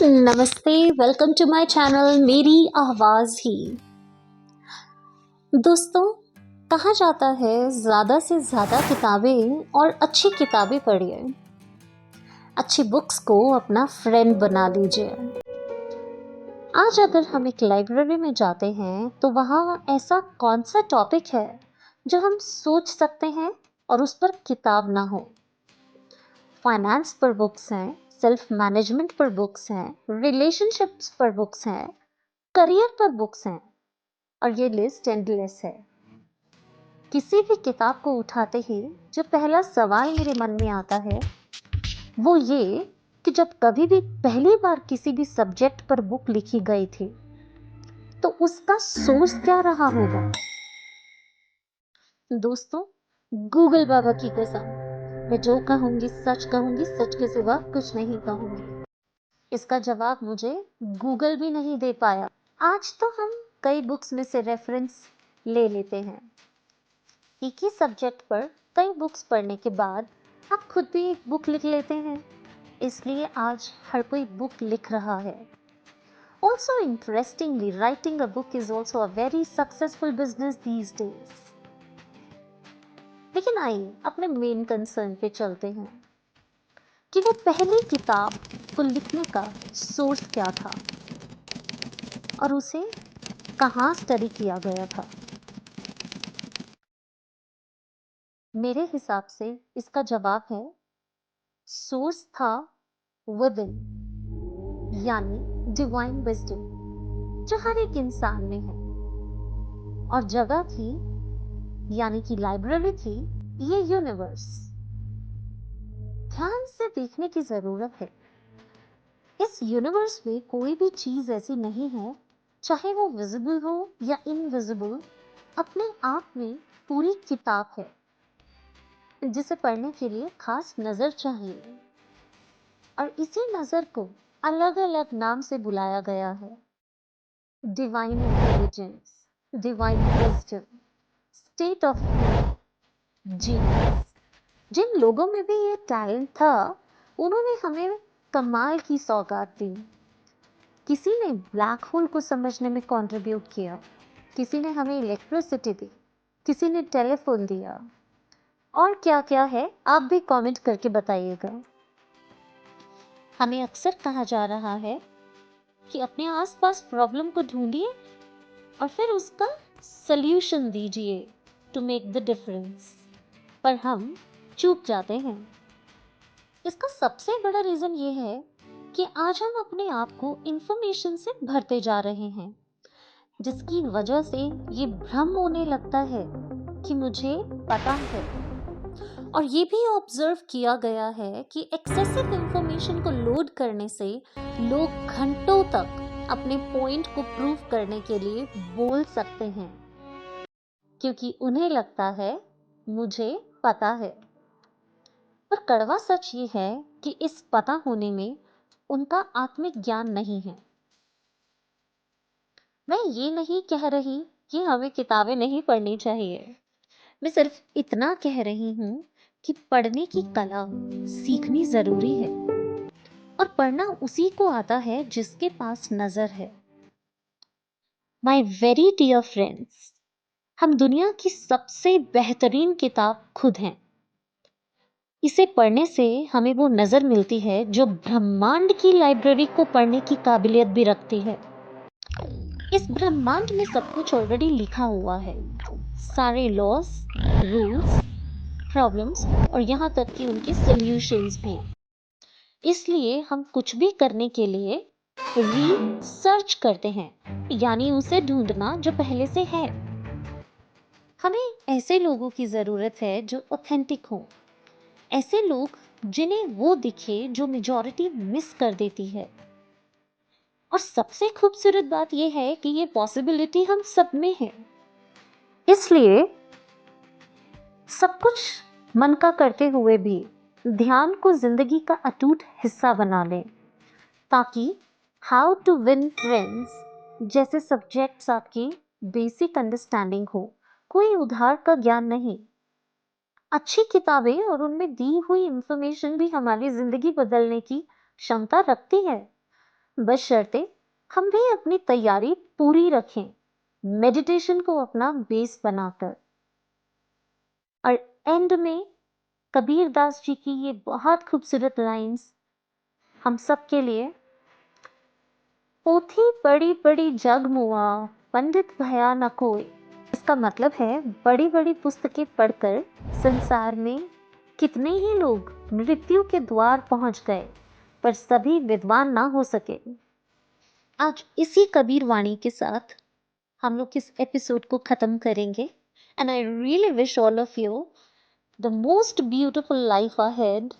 नमस्ते, welcome to my channel मेरी आवाज़ ही। दोस्तों, कहा जाता है ज़्यादा से ज़्यादा किताबें और अच्छी किताबें पढ़िए, अच्छी बुक्स को अपना फ्रेंड बना लीजिए। आज अगर हम एक लाइब्रेरी में जाते हैं तो वहाँ ऐसा कौन सा टॉपिक है जो हम सोच सकते हैं और उस पर किताब ना हो। फाइनेंस पर बुक्स हैं, सेल्फ मैनेजमेंट पर बुक्स हैं, रिलेशनशिप्स पर बुक्स हैं, करियर पर बुक्स हैं और ये लिस्ट एंडलेस है। किसी भी किताब को उठाते ही जो पहला सवाल मेरे मन में आता है वो ये कि जब कभी भी पहली बार किसी भी सब्जेक्ट पर बुक लिखी गई थी तो उसका सोर्स क्या रहा होगा। दोस्तों, गूगल बाबा की कसम, मैं जो कहूंगी सच के सिवा कुछ नहीं कहूंगी। इसका जवाब मुझे गूगल भी नहीं दे पाया। आज तो हम कई बुक्स में से रेफरेंस ले लेते हैं। एक ही सब्जेक्ट पर कई बुक्स पढ़ने के बाद आप खुद भी एक बुक लिख लेते हैं, इसलिए आज हर कोई बुक लिख रहा है। Also interestingly, writing a book is also a very successful business these days. लेकिन आइए अपने मेन कंसर्न पे चलते हैं कि वो पहली किताब को लिखने का सोर्स क्या था और उसे कहाँ स्टडी किया गया था। मेरे हिसाब से इसका जवाब है सोर्स था विदिन, यानी डिवाइन विजडम जो हर एक इंसान में है, और जगह थी यानी कि लाइब्रेरी थी, ये यूनिवर्स। ध्यान से देखने की जरूरत है। इस यूनिवर्स में कोई भी चीज ऐसी नहीं है, चाहे वो विजिबल हो या इनविजिबल, अपने आप में पूरी किताब है जिसे पढ़ने के लिए खास नजर चाहिए, और इसी नजर को अलग अलग नाम से बुलाया गया है। Divine intelligence, divine wisdom, state of genius. जिन लोगों में भी ये टैलेंट था उन्होंने हमें कमाल की सौगात दी। किसी ने ब्लैक होल को समझने में कंट्रीब्यूट किया, किसी ने हमें इलेक्ट्रिसिटी दी, किसी ने टेलीफोन दिया, और क्या क्या है आप भी कमेंट करके बताइएगा। हमें अक्सर कहा जा रहा है कि अपने आसपास प्रॉब्लम को ढूंढिए और फिर उसका सल्यूशन दीजिए टू मेक द डिफरेंस, पर हम चूक जाते हैं। इसका सबसे बड़ा रीजन ये है कि आज हम अपने आप को इंफॉर्मेशन से भरते जा रहे हैं, जिसकी वजह से ये भ्रम होने लगता है कि मुझे पता है। और ये भी ऑब्जर्व किया गया है कि एक्सेसिव इंफॉर्मेशन को लोड करने से लोग घंटों तक अपने पॉइंट को प्रूव करने के लिए बोल सकते हैं, क्योंकि उन्हें लगता है मुझे पता है। पर कड़वा सच ये है कि इस पता होने में उनका आत्मिक ज्ञान नहीं है। मैं ये नहीं कह रही कि हमें किताबें नहीं पढ़नी चाहिए, मैं सिर्फ इतना कह रही हूँ कि पढ़ने की कला सीखनी जरूरी है, और पढ़ना उसी को आता है जिसके पास नजर है। माय वेरी डियर फ्रेंड्स, हम दुनिया की सबसे बेहतरीन किताब खुद हैं। इसे पढ़ने से हमें वो नजर मिलती है जो ब्रह्मांड की लाइब्रेरी को पढ़ने की काबिलियत भी रखती है। इस ब्रह्मांड में सब कुछ ऑलरेडी लिखा हुआ है, सारे लॉस, रूल्स, प्रॉब्लम्स और यहाँ तक कि उनके सॉल्यूशंस भी। इसलिए हम कुछ भी करने के लिए रिसर्च करते हैं, यानी उसे ढूंढना जो पहले से है। हमें ऐसे लोगों की जरूरत है जो ऑथेंटिक हो, ऐसे लोग जिन्हें वो दिखे जो मेजॉरिटी मिस कर देती है। और सबसे खूबसूरत बात यह है कि ये पॉसिबिलिटी हम सब में है। इसलिए सब कुछ मन का करते हुए भी ध्यान को जिंदगी का अटूट हिस्सा बना लें, ताकि हाउ टू विन फ्रेंड्स जैसे सब्जेक्ट्स आपकी बेसिक अंडरस्टैंडिंग हो। कोई उधार का ज्ञान नहीं। अच्छी किताबें और उनमें दी हुई इंफॉर्मेशन भी हमारी जिंदगी बदलने की क्षमता रखती है। बशर्ते हम भी अपनी तैयारी पूरी रखें, मेडिटेशन को अपना बेस बनाकर। और एंड में कबीर दास जी की ये बहुत खूबसूरत लाइंस हम सब के लिए। पोथी बड़ी बड़ी जग मुआ, पंडित भया न कोई। इसका मतलब है बड़ी बड़ी पुस्तकें पढ़कर संसार में कितने ही लोग मृत्यु के द्वार पहुंच गए, पर सभी विद्वान ना हो सके। आज इसी कबीर वाणी के साथ हम लोग इस एपिसोड को खत्म करेंगे। And I really wish all of you the most beautiful life ahead.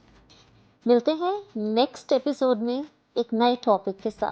मिलते हैं नेक्स्ट एपिसोड में एक नए टॉपिक के साथ।